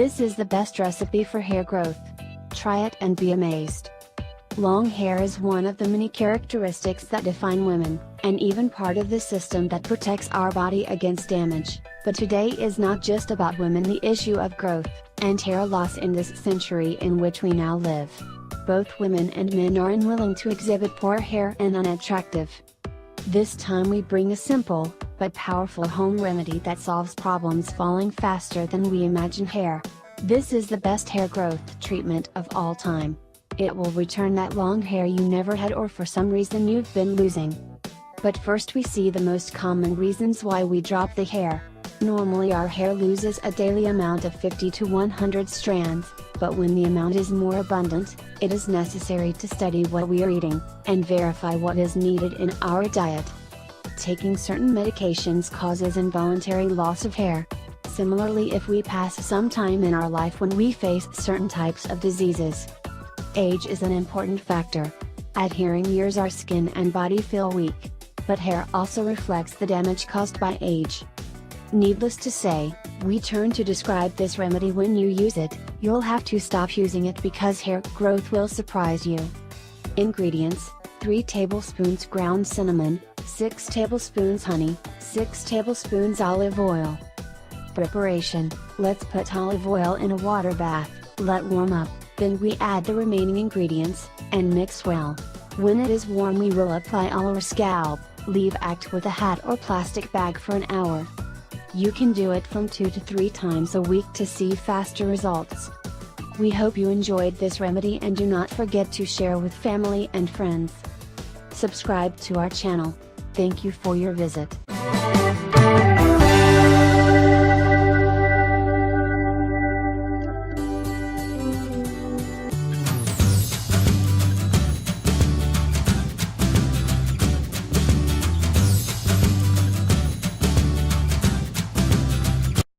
This is the best recipe for hair growth. Try it and be amazed. Long hair is one of the many characteristics that define women, and even part of the system that protects our body against damage. But today is not just about women. The issue of growth and hair loss in this century in which we now live. Both women and men are unwilling to exhibit poor hair and unattractive. This time we bring a simple, but powerful home remedy that solves problems falling faster than we imagine. Hair. This is the best hair growth treatment of all time. It will return that long hair you never had or for some reason you've been losing. But first we see the most common reasons why we drop the hair. Normally our hair loses a daily amount of 50 to 100 strands, but when the amount is more abundant, it is necessary to study what we are eating, and verify what is needed in our diet. Taking certain medications causes involuntary loss of hair. Similarly, if we pass some time in our life when we face certain types of diseases. Age is an important factor. At hearing years our skin and body feel weak. But hair also reflects the damage caused by age. Needless to say, we turn to describe this remedy. When you use it, you'll have to stop using it because hair growth will surprise you. Ingredients: 3 tablespoons ground cinnamon, 6 tablespoons honey, 6 tablespoons olive oil. Preparation: let's put olive oil in a water bath, let warm up, then we add the remaining ingredients, and mix well. When it is warm we will apply all over scalp, leave act with a hat or plastic bag for an hour. You can do it from 2 to 3 times a week to see faster results. We hope you enjoyed this remedy and do not forget to share with family and friends. Subscribe to our channel. Thank you for your visit.